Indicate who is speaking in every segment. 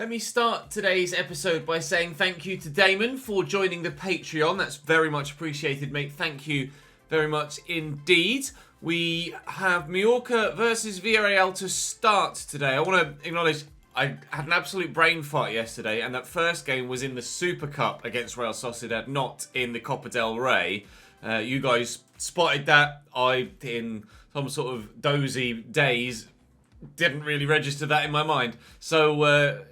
Speaker 1: Let me start today's episode by saying thank you to Damon for joining the Patreon. That's very much appreciated, mate. Thank you very much indeed. We have Mallorca versus Villarreal to start today. I want to acknowledge I had an absolute brain fart yesterday, and that first game was in the Super Cup against Real Sociedad, not in the Copa del Rey. You guys spotted that. I, in some sort of dozy days, didn't really register that in my mind. So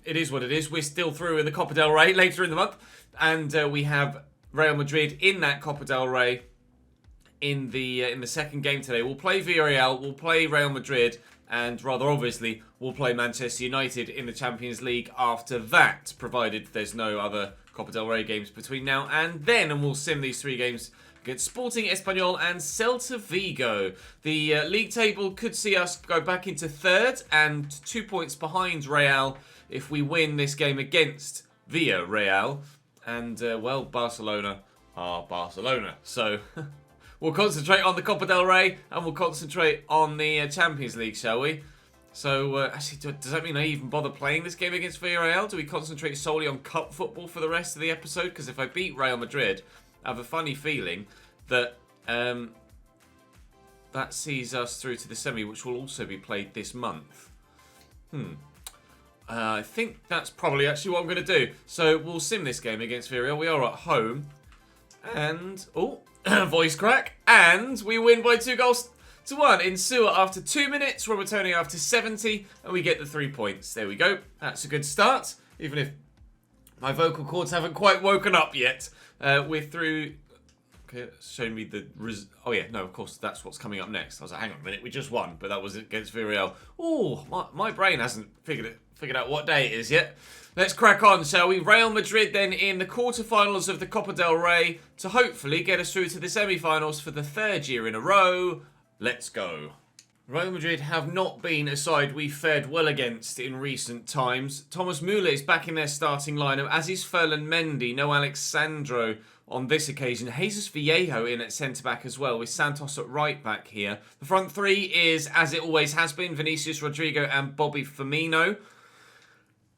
Speaker 1: it is what it is. We're still through in the Copa del Rey later in the month, and we have Real Madrid in that Copa del Rey in the second game today. We'll play Villarreal, we'll play Real Madrid, and rather obviously we'll play Manchester United in the Champions League after that, provided there's no other Copa del Rey games between now and then, and we'll sim these three games against Sporting Espanyol and Celta Vigo. The league table could see us go back into third and 2 points behind Real if we win this game against Villarreal. And, well, Barcelona are Barcelona. So we'll concentrate on the Copa del Rey and we'll concentrate on the Champions League, shall we? So, actually, does that mean I even bother playing this game against Villarreal? Do we concentrate solely on cup football for the rest of the episode? Because if I beat Real Madrid, I have a funny feeling that that sees us through to the semi, which will also be played this month. I think that's probably actually what I'm going to do. So we'll sim this game against Villarreal. We are at home. And, oh, voice crack. And we win by 2-1 in Sewer after 2 minutes. Robertoni after 70. And we get the 3 points. There we go. That's a good start. Even if my vocal cords haven't quite woken up yet. We're through. Okay, showing me the. Oh yeah, no, of course that's what's coming up next. I was like, hang on a minute, we just won, but that was against Villarreal. Oh, my brain hasn't figured out what day it is yet. Let's crack on, shall we? Real Madrid then in the quarterfinals of the Copa del Rey to hopefully get us through to the semi-finals for the third year in a row. Let's go. Real Madrid have not been a side we've fared well against in recent times. Thomas Müller is back in their starting lineup, as is Ferland Mendy. No Alexandro on this occasion. Jesus Vallejo in at centre-back as well, with Santos at right-back here. The front three is, as it always has been, Vinicius, Rodrigo and Bobby Firmino.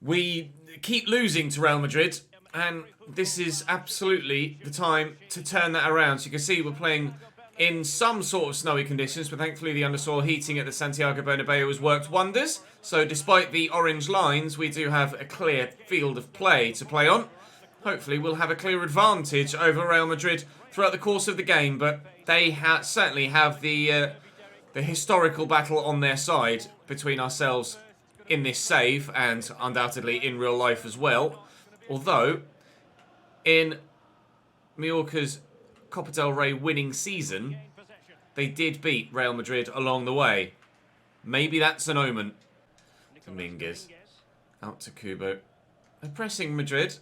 Speaker 1: We keep losing to Real Madrid, and this is absolutely the time to turn that around. So you can see we're playing in some sort of snowy conditions, but thankfully the undersoil heating at the Santiago Bernabeu has worked wonders. So despite the orange lines, we do have a clear field of play to play on. Hopefully we'll have a clear advantage over Real Madrid throughout the course of the game, but they certainly have the historical battle on their side between ourselves in this save and undoubtedly in real life as well. Although, in Mallorca's Copa del Rey winning season, they did beat Real Madrid along the way. Maybe that's an omen. Dominguez out to Kubo. They're pressing Madrid,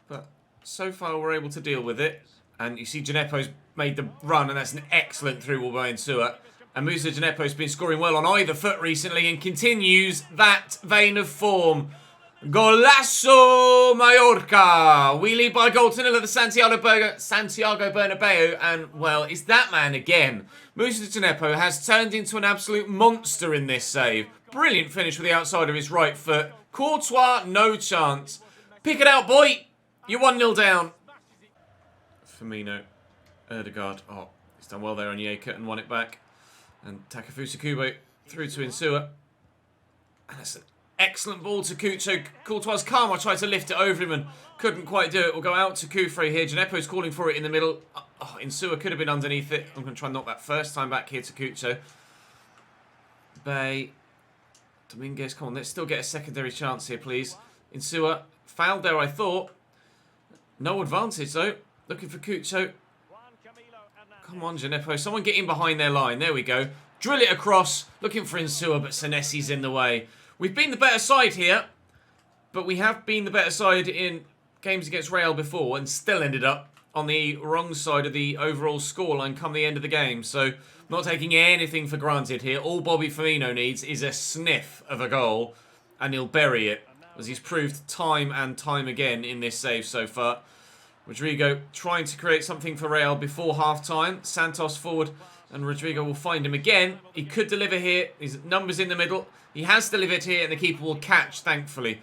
Speaker 1: but so far we're able to deal with it. And you see Gineppo's made the run, and that's an excellent through ball by Insua. And Musa Gineppo's been scoring well on either foot recently and continues that vein of form. Golazo Mallorca! We lead by a goal to nil at the Santiago Bernabeu, and, well, it's that man again. Musa Gineppo has turned into an absolute monster in this save. Brilliant finish with the outside of his right foot. Courtois, no chance. Pick it out, boy! You're 1-0 down. Firmino. Erdegaard. Oh, he's done well there on Yeka and won it back. And Takefusa Kubo through to Insua. And that's an excellent ball to Cucho. Courtois calm. I tried to lift it over him and couldn't quite do it. We'll go out to Kufre here. Gineppo's calling for it in the middle. Oh, Insua could have been underneath it. I'm going to try and knock that first time back here to Cucho. Bay. Dominguez, come on. Let's still get a secondary chance here, please. Insua fouled there, I thought. No advantage, though. Looking for Cucho. Come on, Gineppo. Someone get in behind their line. There we go. Drill it across. Looking for Insua, but Senesi's in the way. We've been the better side here, but we have been the better side in games against Real before and still ended up on the wrong side of the overall scoreline come the end of the game. So, not taking anything for granted here. All Bobby Firmino needs is a sniff of a goal, and he'll bury it, as he's proved time and time again in this save so far. Rodrigo trying to create something for Real before half-time. Santos forward, and Rodrigo will find him again. He could deliver here. His numbers in the middle. He has delivered here, and the keeper will catch, thankfully.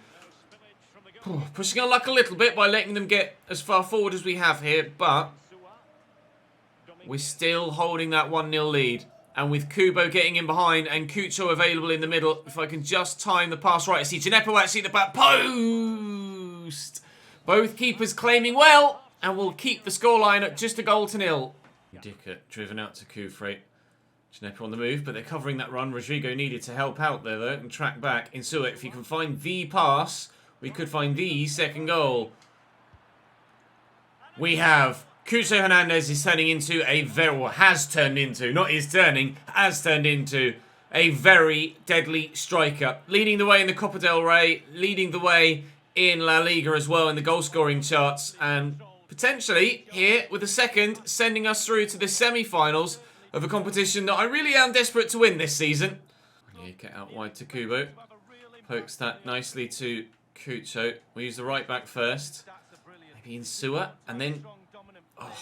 Speaker 1: Pushing our luck a little bit by letting them get as far forward as we have here, but we're still holding that 1-0 lead. And with Kubo getting in behind and Kucho available in the middle, if I can just time the pass right, I see Gineppo actually at the back post. Both keepers claiming well, and we'll keep the scoreline at just 1-0. Dicker driven out to Kufrate. Gineppo on the move, but they're covering that run. Rodrigo needed to help out there, though, and track back. Insua, if you can find the pass, we could find the second goal. We have Cucho Hernandez is turning into a very, well, has turned into, not is turning, has turned into a very deadly striker. Leading the way in the Copa del Rey, leading the way in La Liga as well in the goal scoring charts, and potentially here with a second sending us through to the semi-finals of a competition that I really am desperate to win this season. Yeah, get out wide to Kubo. Pokes that nicely to Cucho. We'll use the right back first. Maybe Insua, and then... Oh,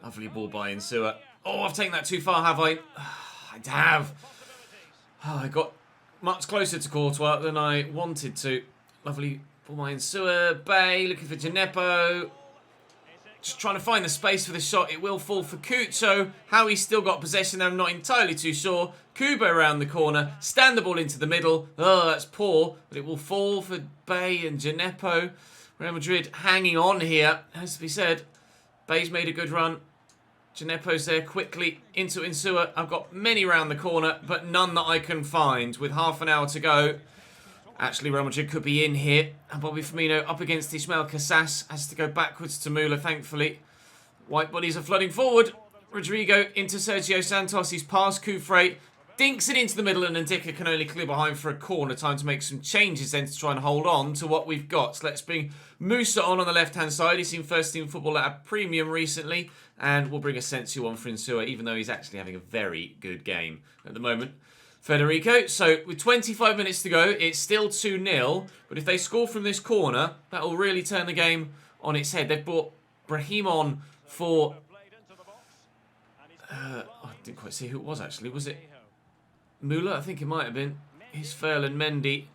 Speaker 1: lovely ball by Insua. Oh, I've taken that too far, have I? I have. Oh, I got much closer to Courtois than I wanted to. Lovely ball by Insua. Bay looking for Gineppo. Just trying to find the space for the shot. It will fall for Cucho. How he's still got possession, I'm not entirely too sure. Kubo around the corner. Stand the ball into the middle. Oh, that's poor. But it will fall for Bay and Gineppo. Real Madrid hanging on here, has to be said. Bay's made a good run. Gineppo's there quickly into Insua. I've got many round the corner, but none that I can find. With half an hour to go. Actually, Real Madrid could be in here. And Bobby Firmino up against Ismael Casas. Has to go backwards to Müller, thankfully. White bodies are flooding forward. Rodrigo into Sergio Santos. He's past Kufrate. Dinks it into the middle, and Ndicka can only clear behind for a corner. Time to make some changes then to try and hold on to what we've got. So let's bring Musa on the left-hand side. He's seen first-team football at a premium recently. And we'll bring Asensio on for Insua, even though he's actually having a very good game at the moment. Federico. So with 25 minutes to go, it's still 2-0. But if they score from this corner, that will really turn the game on its head. They've brought Brahim on for... I didn't quite see who it was, actually. Was it Müller? I think it might have been. Here's Ferland Mendy.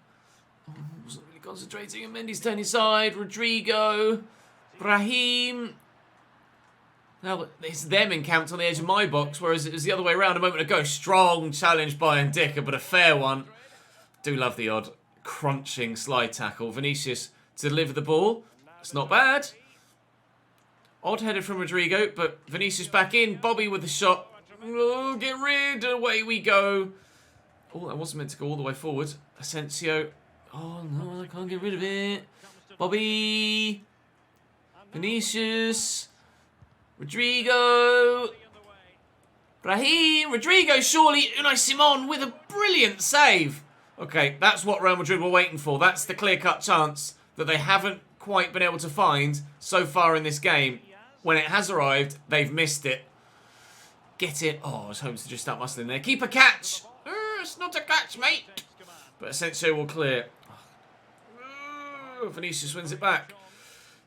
Speaker 1: Wasn't really concentrating. And Mendy's turning side. Rodrigo. Brahim. Now, it's them encamped on the edge of my box, whereas it was the other way around a moment ago. Strong challenge by Ndicka, but a fair one. Do love the odd crunching slide tackle. Vinicius to deliver the ball. It's not bad. Odd headed from Rodrigo, but Vinicius back in. Bobby with the shot. Oh, get rid. Away we go. Oh, that wasn't meant to go all the way forward. Asensio. Oh, no, I can't get rid of it. Bobby. Vinicius. Rodrigo. Brahim. Rodrigo, surely. Unai Simon with a brilliant save. Okay, that's what Real Madrid were waiting for. That's the clear-cut chance that they haven't quite been able to find so far in this game. When it has arrived, they've missed it. Get it. Oh, I was hoping to just start muscling there. Keep a catch. It's not a catch, mate. But Asensio will clear. Vinicius wins it back.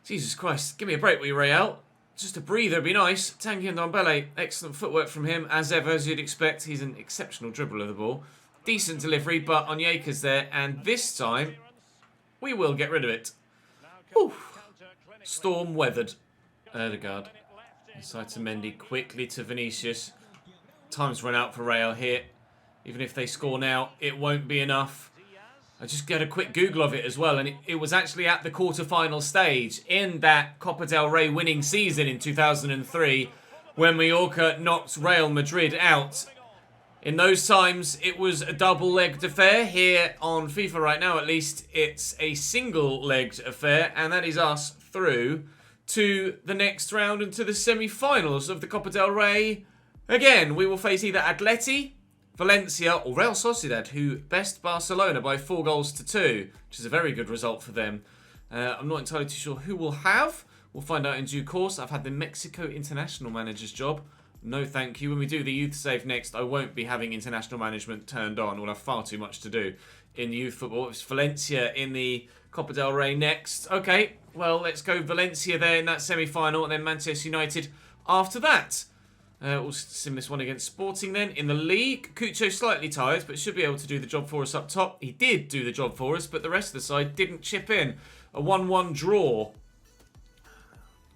Speaker 1: Jesus Christ. Give me a break, will you, Real? Just a breather would be nice. Tanguy Ndombele. Excellent footwork from him. As ever, as you'd expect, he's an exceptional dribbler of the ball. Decent delivery, but Onyeka's there. And this time, we will get rid of it. Whew. Storm weathered. Erdegaard. Inside to Mendy. Quickly to Vinicius. Time's run out for Real here. Even if they score now, it won't be enough. I just got a quick Google of it as well, and it was actually at the quarter-final stage in that Copa del Rey winning season in 2003 when Mallorca knocked Real Madrid out. In those times, it was a double-legged affair. Here on FIFA right now, at least, it's a single-legged affair, and that is us through to the next round and to the semi-finals of the Copa del Rey. Again, we will face either Atleti, Valencia or Real Sociedad, who best Barcelona by 4-2, which is a very good result for them. I'm not entirely too sure who we'll have. We'll find out in due course. I've had the Mexico international manager's job. No thank you. When we do the youth save next, I won't be having international management turned on. We'll have far too much to do in youth football. It's Valencia in the Copa del Rey next. Okay, well, let's go Valencia there in that semi-final, and then Manchester United after that. We'll sim this one against Sporting then. In the league, Cucho slightly tired, but should be able to do the job for us up top. He did do the job for us, but the rest of the side didn't chip in. A 1-1 draw.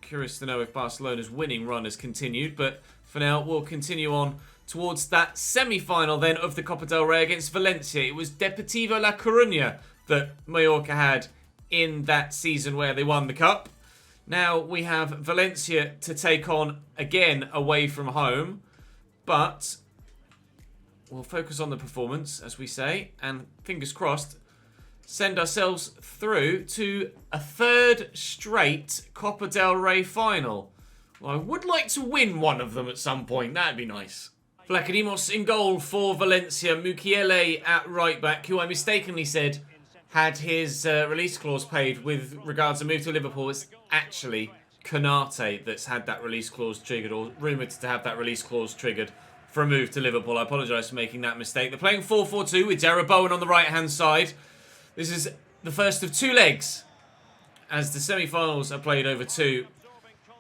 Speaker 1: Curious to know if Barcelona's winning run has continued, but for now, we'll continue on towards that semi-final then of the Copa del Rey against Valencia. It was Deportivo La Coruña that Mallorca had in that season where they won the cup. Now we have Valencia to take on again away from home, but we'll focus on the performance, as we say, and fingers crossed, send ourselves through to a third straight Copa del Rey final. Well, I would like to win one of them at some point. That'd be nice. Vlachodimos in goal for Valencia. Mukiele at right back, who I mistakenly said had his release clause paid with regards to move to Liverpool. It's actually Konate that's had that release clause triggered, or rumoured to have that release clause triggered for a move to Liverpool. I apologise for making that mistake. They're playing 4-4-2 with Jarrod Bowen on the right-hand side. This is the first of two legs, as the semi-finals are played over two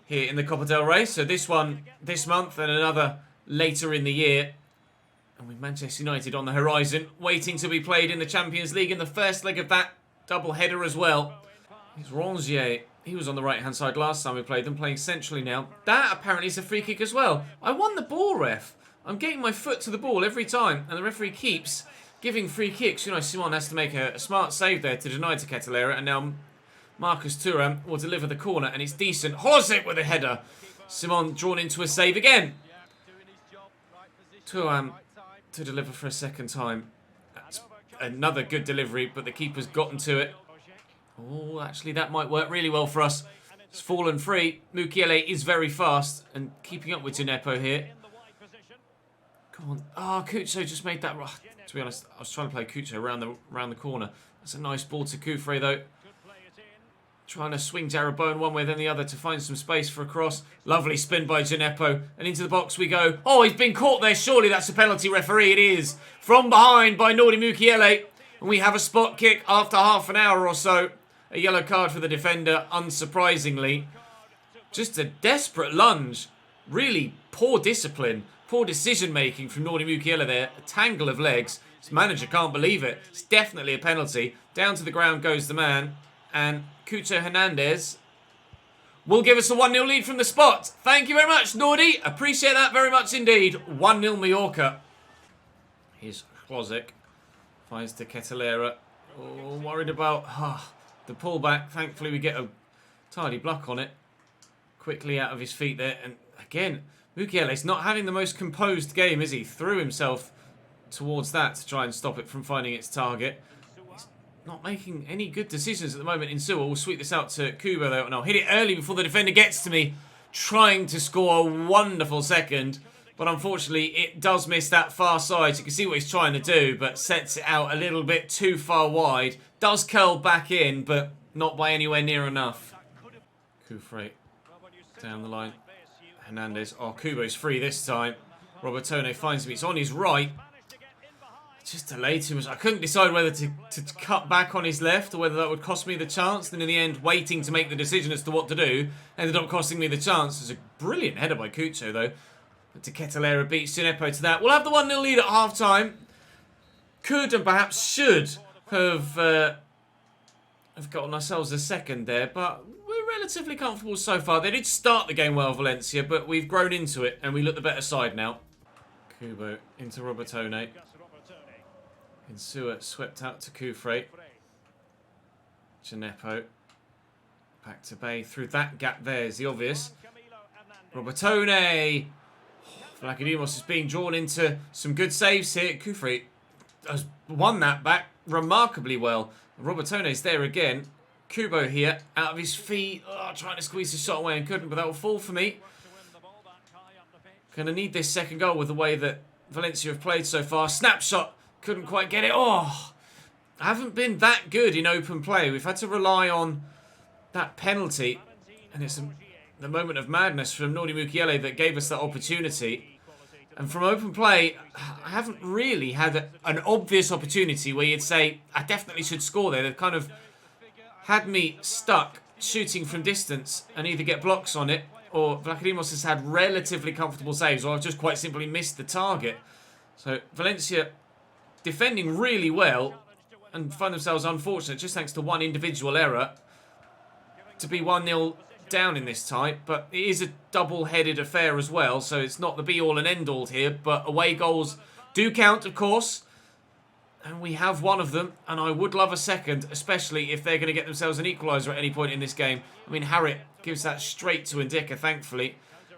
Speaker 1: here in the Copa del Rey. So this one this month and another later in the year. And with Manchester United on the horizon, waiting to be played in the Champions League in the first leg of that double header as well. It's Rongier. He was on the right-hand side last time we played them, playing centrally now. That apparently is a free kick as well. I won the ball, ref. I'm getting my foot to the ball every time, and the referee keeps giving free kicks. You know, Simon has to make a smart save there to deny to Ketelera, and now Marcus Thuram will deliver the corner, and it's decent. Hozek with a header. Simon drawn into a save again. Thuram to deliver for a second time. That's another good delivery, but the keeper's gotten to it. Oh, actually, that might work really well for us. It's fallen free. Mukiele is very fast and keeping up with Ep8 here. Come on. Oh, Cucho just made that. To be honest, I was trying to play Cucho around the corner. That's a nice ball to Kufre, though. Trying to swing Jarrod Bowen one way then the other to find some space for a cross. Lovely spin by Ep8. And into the box we go. Oh, he's been caught there. Surely that's a penalty, referee. It is. From behind by Nordi Mukiele. And we have a spot kick after half an hour or so. A yellow card for the defender, unsurprisingly. Just a desperate lunge. Really poor discipline. Poor decision-making from Nordi Mukiele there. A tangle of legs. His manager can't believe it. It's definitely a penalty. Down to the ground goes the man. And Cucho Hernandez will give us a 1-0 lead from the spot. Thank you very much, Nordi. Appreciate that very much indeed. 1-0 Mallorca. Here's Hozek. Finds to Ketelera. Oh, worried about the pullback. Thankfully, we get a tidy block on it. Quickly out of his feet there. And again, Mukiele's not having the most composed game, is he? Threw himself towards that to try and stop it from finding its target. Not making any good decisions at the moment. Insua will sweep this out to Kubo though, and I'll hit it early before the defender gets to me, trying to score a wonderful second, but unfortunately it does miss that far side. You can see what he's trying to do, but sets it out a little bit too far wide. Does curl back in, but not by anywhere near enough. Kufre down the line. Hernandez. Oh, Kubo's free this time. Robertone finds him. It's on his right. Just delayed too much. I couldn't decide whether to cut back on his left or whether that would cost me the chance. Then in the end, waiting to make the decision as to what to do ended up costing me the chance. It's a brilliant header by Cucho, though. But Ketelera beats Ep8 to that. We'll have the 1-0 lead at half-time. Could and perhaps should have gotten ourselves a second there, but we're relatively comfortable so far. They did start the game well, Valencia, but we've grown into it and we look the better side now. Kubo into Robertone. Insua swept out to Kufre. Ep8. Back to Bay. Through that gap there is the obvious. Robertone. Vlachodimos is being drawn into some good saves here. Kufre has won that back remarkably well. Robertone's there again. Kubo here, out of his feet. Oh, trying to squeeze the shot away and couldn't, but that will fall for me. Going to need this second goal with the way that Valencia have played so far. Snapshot. Couldn't quite get it. Oh, I haven't been that good in open play. We've had to rely on that penalty. And it's the moment of madness from Nordi Mukiele that gave us that opportunity. And from open play, I haven't really had an obvious opportunity where you'd say, I definitely should score there. They've kind of had me stuck shooting from distance and either get blocks on it or Vlachodimos has had relatively comfortable saves, or I've just quite simply missed the target. So Valencia defending really well and find themselves unfortunate just thanks to one individual error to be 1-0 down in this tie. But it is a double-headed affair as well, so it's not the be-all and end-all here. But away goals do count, of course. And we have one of them, and I would love a second, especially if they're going to get themselves an equaliser at any point in this game. I mean, Harriet gives that straight to Ndika, thankfully.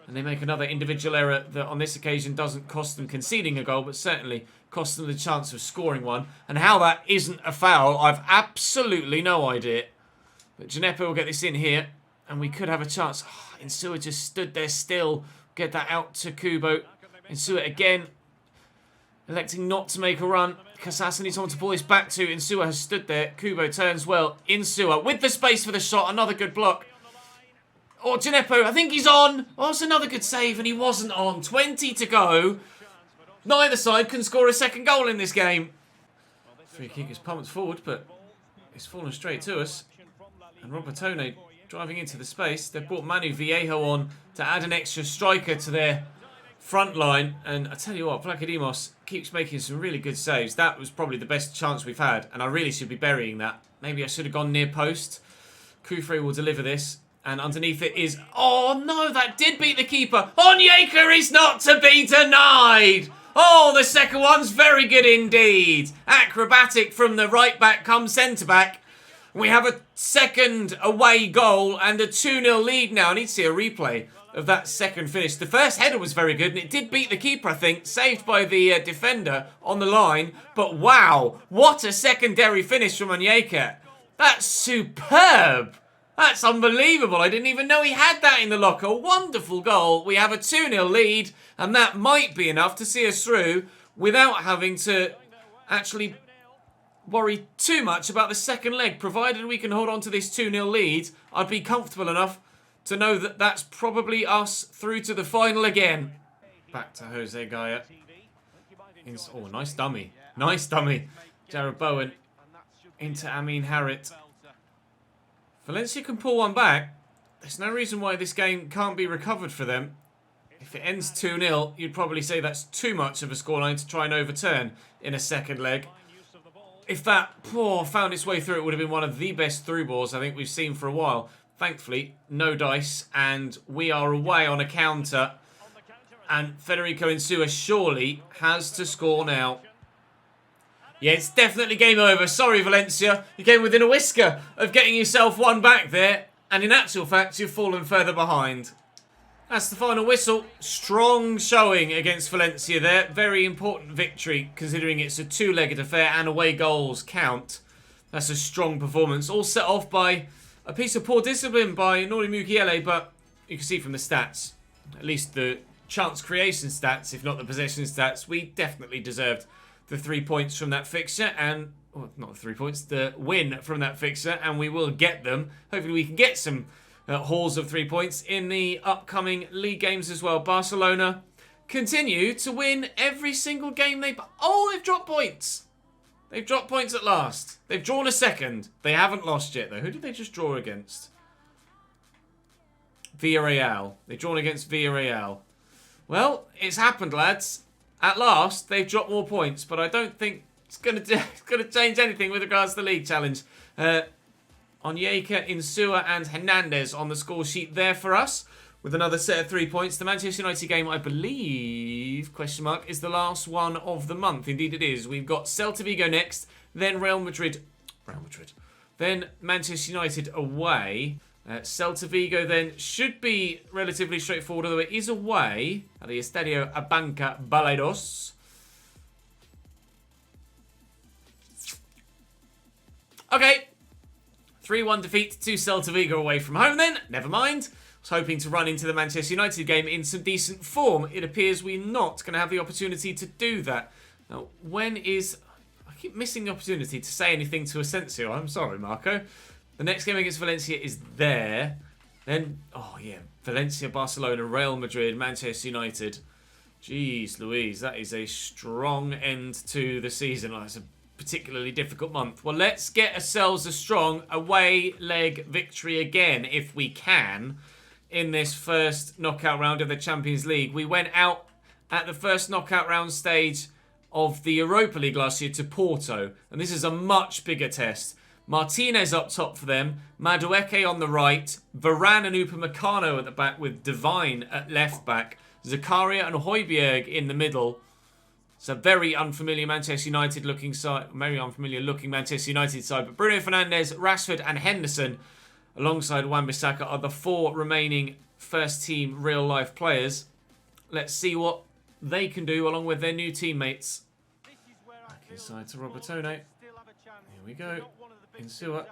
Speaker 1: And they make another individual error that on this occasion doesn't cost them conceding a goal, but certainly costs them the chance of scoring one. And how that isn't a foul, I've absolutely no idea. But Ginepo will get this in here, and we could have a chance. Oh, Insua just stood there still. Get that out to Kubo. Insua again, electing not to make a run. Casasa needs someone to pull this back to. Insua has stood there. Kubo turns well. Insua with the space for the shot. Another good block. Oh, Ginepo, I think he's on. Oh, it's another good save, and he wasn't on. 20 to go. Neither side can score a second goal in this game. Free kick is pumped forward, but it's fallen straight to us. And Robertone driving into the space. They've brought Manu Viejo on to add an extra striker to their front line. And I tell you what, Vlachodimos keeps making some really good saves. That was probably the best chance we've had, and I really should be burying that. Maybe I should have gone near post. Kufre will deliver this. And underneath it is... Oh, no, that did beat the keeper. Onyeka is not to be denied. Oh, the second one's very good indeed. Acrobatic from the right back comes centre back. We have a second away goal and a 2-0 lead now. I need to see a replay of that second finish. The first header was very good, and it did beat the keeper, I think. Saved by the defender on the line. But wow, what a secondary finish from Onyeka. That's superb. That's unbelievable. I didn't even know he had that in the locker. Wonderful goal. We have a 2-0 lead, and that might be enough to see us through without having to actually worry too much about the second leg. Provided we can hold on to this 2-0 lead, I'd be comfortable enough to know that that's probably us through to the final again. Back to Jose Gaya. Oh, nice dummy. Nice dummy. Jared Bowen into Amin Harriet. Valencia can pull one back. There's no reason why this game can't be recovered for them. If it ends 2-0, you'd probably say that's too much of a scoreline to try and overturn in a second leg. If that found its way through, it would have been one of the best through balls I think we've seen for a while. Thankfully, no dice, and we are away on a counter. And Federico Insua surely has to score now. Yeah, it's definitely game over. Sorry, Valencia. You came within a whisker of getting yourself one back there. And in actual fact, you've fallen further behind. That's the final whistle. Strong showing against Valencia there. Very important victory, considering it's a two-legged affair and away goals count. That's a strong performance. All set off by a piece of poor discipline by Nori Mukiele, but you can see from the stats, at least the chance creation stats, if not the possession stats, we definitely deserved the 3 points from that fixture, and well, not the 3 points, the win from that fixture, and we will get them. Hopefully we can get some hauls of 3 points in the upcoming league games as well. Barcelona continue to win every single game they've dropped points. They've dropped points at last. They've drawn a second. They haven't lost yet though. Who did they just draw against? Villarreal. They've drawn against Villarreal. Well, it's happened, lads. At last, they've dropped more points, but I don't think it's going to change anything with regards to the league challenge. Onyeka, Insua and Hernandez on the score sheet there for us with another set of 3 points. The Manchester United game, I believe, question mark, is the last one of the month. Indeed it is. We've got Celta Vigo next, then Real Madrid, then Manchester United away. Celta Vigo then should be relatively straightforward, although it is away at the Estadio Abanca Balaidos. Okay, 3-1 defeat to Celta Vigo away from home then. Never mind. I was hoping to run into the Manchester United game in some decent form. It appears we're not going to have the opportunity to do that. Now, I keep missing the opportunity to say anything to Asensio. I'm sorry, Marco. The next game against Valencia is there. Then, oh yeah, Valencia, Barcelona, Real Madrid, Manchester United. Jeez Louise, that is a strong end to the season. That's a particularly difficult month. Well, let's get ourselves a strong away leg victory again, if we can, in this first knockout round of the Champions League. We went out at the first knockout round stage of the Europa League last year to Porto. And this is a much bigger test. Martinez up top for them. Madueke on the right. Varane and Upamecano at the back with Devine at left back. Zakaria and Højbjerg in the middle. It's a very unfamiliar Manchester United looking side. Very unfamiliar looking Manchester United side. But Bruno Fernandes, Rashford and Henderson alongside Wan-Bissaka are the 4 remaining first team real life players. Let's see what they can do along with their new teammates. Back inside to Robertone. Here we go. Insua.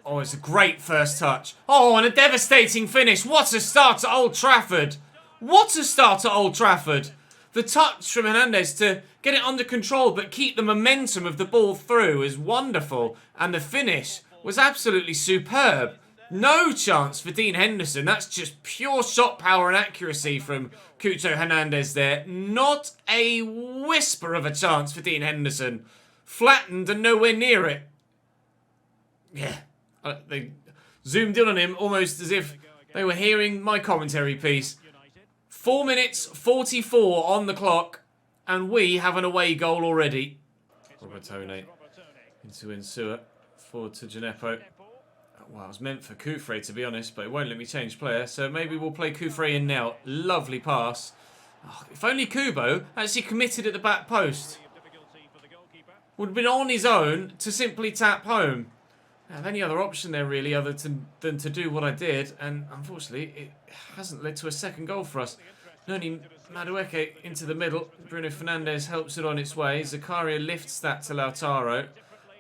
Speaker 1: Oh, it's a great first touch. Oh, and a devastating finish. What a start at Old Trafford. What a start at Old Trafford. The touch from Hernandez to get it under control but keep the momentum of the ball through is wonderful. And the finish was absolutely superb. No chance for Dean Henderson. That's just pure shot power and accuracy from Cucho Hernandez there. Not a whisper of a chance for Dean Henderson. Flattened and nowhere near it. Yeah. They zoomed in on him almost as if they were hearing my commentary piece. 4 minutes 44 on the clock. And we have an away goal already. Robertone into Insua. Forward to Gineppo. Well, it was meant for Kufre, to be honest, but it won't let me change player. So maybe we'll play Kufre in now. Lovely pass. Oh, if only Kubo actually committed at the back post. Would have been on his own to simply tap home. I have any other option there, really, other than to do what I did. And unfortunately, it hasn't led to a second goal for us. Noni Madueke into the middle. Bruno Fernandes helps it on its way. Zakaria lifts that to Lautaro.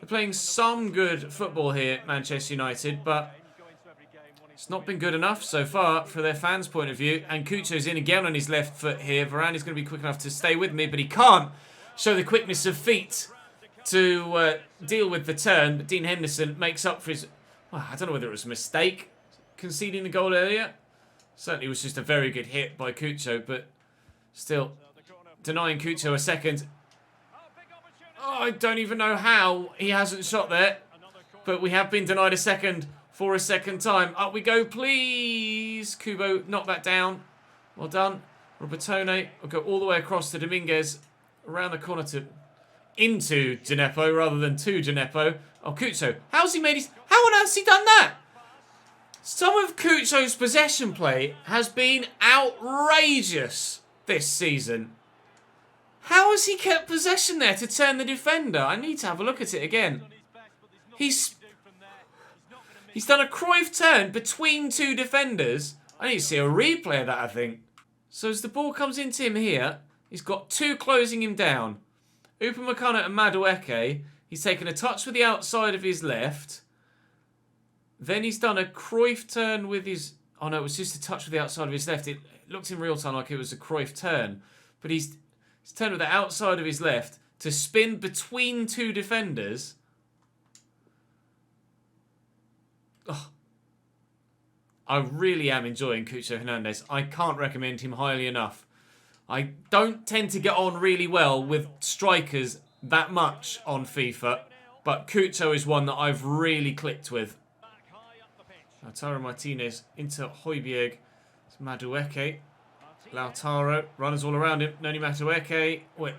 Speaker 1: They're playing some good football here at Manchester United, but it's not been good enough so far for their fans' point of view. And Cucho's in again on his left foot here. Varane is going to be quick enough to stay with me, but he can't show the quickness of feet to deal with the turn. But Dean Henderson makes up for his... Well, I don't know whether it was a mistake conceding the goal earlier. Certainly was just a very good hit by Cucho, but still denying Cucho a second. Oh, I don't even know how he hasn't shot there. But we have been denied a second for a second time. Up we go, please. Kubo, knock that down. Well done. Robertone will go all the way across to Dominguez. Around the corner to... into Gineppo rather than to Gineppo. Oh, Cucho. How's he made his... How on earth has he done that? Some of Cucho's possession play has been outrageous this season. How has he kept possession there to turn the defender? I need to have a look at it again. He's done a Cruyff turn between 2 defenders. I need to see a replay of that, I think. So as the ball comes into him here, he's got 2 closing him down. Upamecano and Madueke. He's taken a touch with the outside of his left. Then he's done a Cruyff turn with his... Oh no, it was just a touch with the outside of his left. It looked in real time like it was a Cruyff turn. But he's turned with the outside of his left to spin between 2 defenders. Oh. I really am enjoying Cucho Hernandez. I can't recommend him highly enough. I don't tend to get on really well with strikers that much on FIFA. But Cucho is one that I've really clicked with. Lautaro Martinez into Højbjerg. It's Madueke. Lautaro. Runners all around him. Noni Madueke. Wait.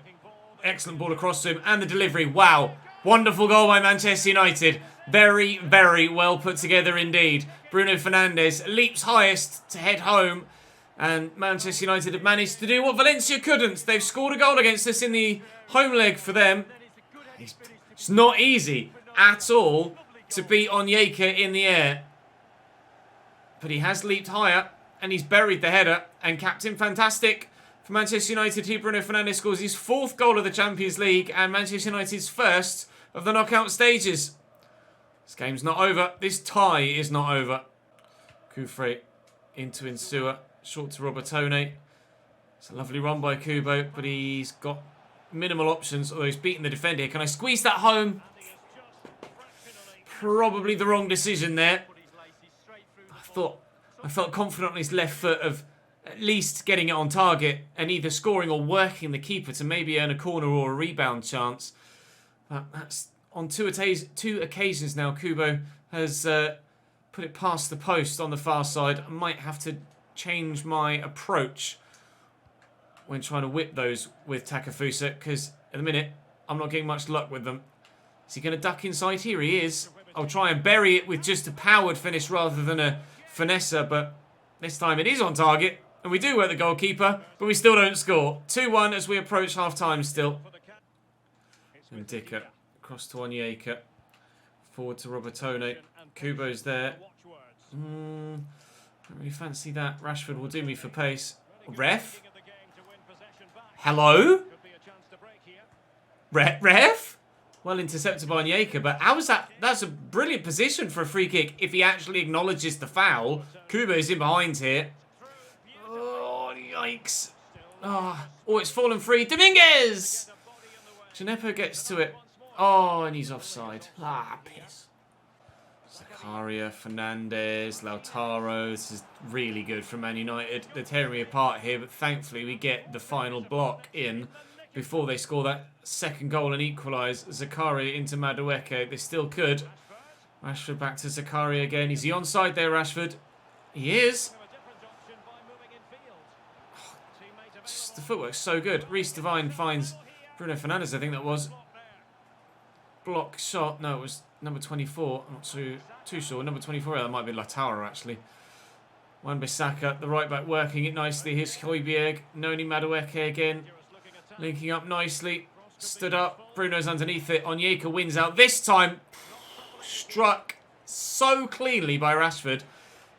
Speaker 1: Excellent ball across to him. And the delivery. Wow. Wonderful goal by Manchester United. Very, very well put together indeed. Bruno Fernandes leaps highest to head home. And Manchester United have managed to do what Valencia couldn't. They've scored a goal against us in the home leg for them. It's not easy at all to beat Onyeka in the air. But he has leaped higher. And he's buried the header. And Captain Fantastic for Manchester United. Here Bruno Fernandes scores his 4th goal of the Champions League. And Manchester United's 1st of the knockout stages. This game's not over. This tie is not over. Kufre into Insua. Short to Robertone. It's a lovely run by Kubo. But he's got minimal options. Although he's beaten the defender here. Can I squeeze that home? Probably the wrong decision there. I felt confident on his left foot of at least getting it on target and either scoring or working the keeper to maybe earn a corner or a rebound chance. But that's on two occasions now. Kubo has put it past the post on the far side. I might have to change my approach when trying to whip those with Takefusa, because at the minute, I'm not getting much luck with them. Is he going to duck inside? Here he is. I'll try and bury it with just a powered finish rather than a finesser, but this time it is on target. And we do work the goalkeeper, but we still don't score. 2-1 as we approach half-time still. And Dicker across to Onyeka. Forward to Robertone. Kubo's there. Don't really fancy that. Rashford will do me for pace. Ref? Hello? Ref? Well intercepted by Onyeka, but how is that? That's a brilliant position for a free kick if he actually acknowledges the foul. Kubo's in behind here. Oh, yikes. Oh, it's fallen free. Dominguez! Gineppo gets to it. Oh, and he's offside. Ah, piss. Zakaria, Fernandez, Lautaro. This is really good for Man United. They're tearing me apart here, but thankfully we get the final block in before they score that second goal and equalise. Zakaria into Madueke. They still could. Rashford back to Zakaria again. Is he onside there, Rashford? He is. The footwork's so good. Reece Devine finds Bruno Fernandes, I think that was. Block shot. No, it was number 24. I'm not too sure. Number 24, that might be Lautaro, actually. Wan-Bissaka, the right back, working it nicely. Here's Højbjerg. Noni Madueke again. Linking up nicely. Stood up. Bruno's underneath it. Onyeka wins out. This time, struck so cleanly by Rashford.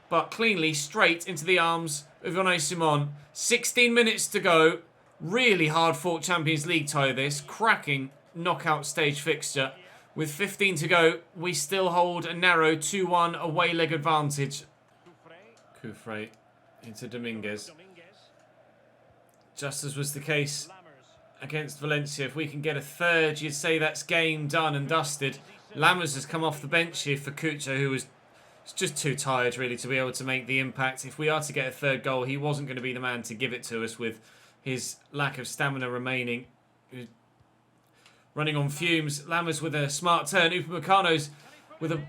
Speaker 1: But cleanly straight into the arms of Unai Simon. 16 minutes to go. Really hard-fought Champions League tie this. Cracking knockout stage fixture. With 15 to go, we still hold a narrow 2-1 away leg advantage. Kufre into Dominguez. Just as was the case against Valencia, if we can get a third, you'd say that's game done and dusted. Lammers has come off the bench here for Kucho, who was just too tired, really, to be able to make the impact. If we are to get a third goal, he wasn't going to be the man to give it to us with his lack of stamina remaining. Running on fumes. Lammers with a smart turn. Upamecano's with a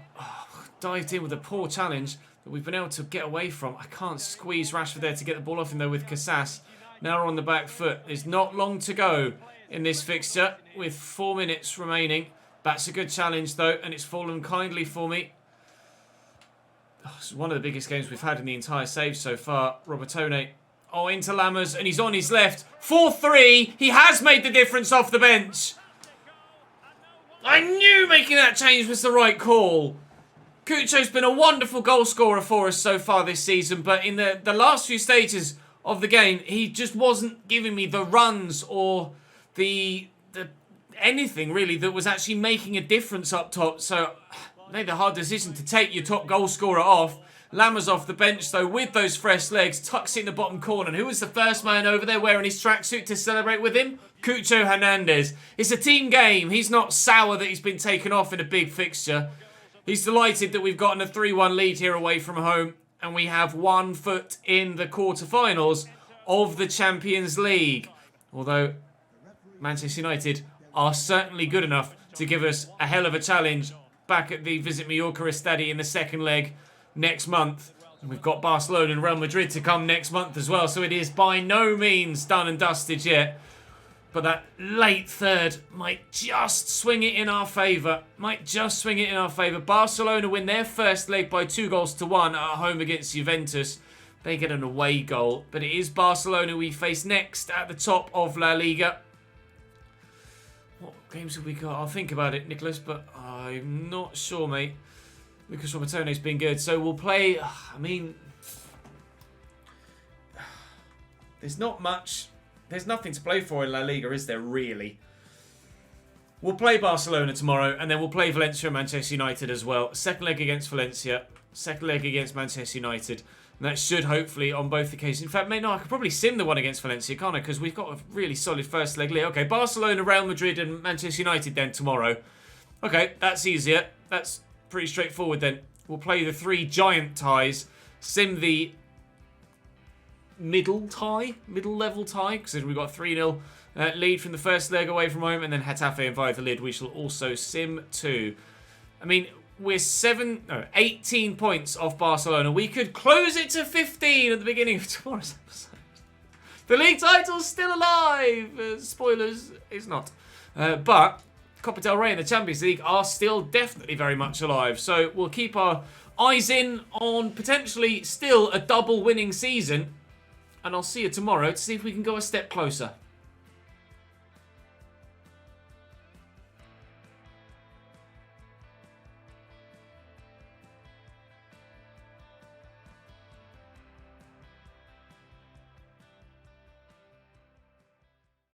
Speaker 1: dived in with a poor challenge that we've been able to get away from. I can't squeeze Rashford there to get the ball off him, though, with Casas. Now we're on the back foot. There's not long to go in this fixture with 4 minutes remaining. That's a good challenge, though, and it's fallen kindly for me. It's one of the biggest games we've had in the entire save so far. Robertone. Oh, into Lammers, and he's on his left. 4-3. He has made the difference off the bench. I knew making that change was the right call. Kucho's been a wonderful goal scorer for us so far this season, but in the last few stages of the game, he just wasn't giving me the runs or the anything, really, that was actually making a difference up top. So, I made the hard decision to take your top goal scorer off. Lammers off the bench, though, with those fresh legs, tucks it in the bottom corner. And who was the first man over there wearing his tracksuit to celebrate with him? Cucho Hernandez. It's a team game. He's not sour that he's been taken off in a big fixture. He's delighted that we've gotten a 3-1 lead here away from home. And we have 1 foot in the quarterfinals of the Champions League. Although Manchester United are certainly good enough to give us a hell of a challenge back at the Visit Mallorca Estadio in the second leg next month. And we've got Barcelona and Real Madrid to come next month as well. So it is by no means done and dusted yet. But that late third might just swing it in our favour. Barcelona win their first leg by 2-1 at home against Juventus. They get an away goal. But it is Barcelona we face next at the top of La Liga. What games have we got? I'll think about it, Nicholas, but I'm not sure, mate. Lucas Robertone's been good. So we'll play... I mean... There's not much... There's nothing to play for in La Liga, is there, really? We'll play Barcelona tomorrow, and then we'll play Valencia and Manchester United as well. Second leg against Valencia, second leg against Manchester United. And that should hopefully, on both occasions... In fact, mate, no, I could probably sim the one against Valencia, can't I? Because we've got a really solid first leg lead. Okay, Barcelona, Real Madrid, and Manchester United then tomorrow. Okay, that's easier. That's pretty straightforward then. We'll play the 3 giant ties. Sim the... middle level tie, because we've got 3-0 lead from the first leg away from home, and then Getafe and Valladolid we shall also sim to. I mean, we're 18 points off Barcelona. We could close it to 15 at the beginning of tomorrow's episode. The league title's still alive. Spoilers, it's not. But Copa del Rey and the Champions League are still definitely very much alive. So we'll keep our eyes in on potentially still a double winning season. And I'll see you tomorrow to see if we can go a step closer.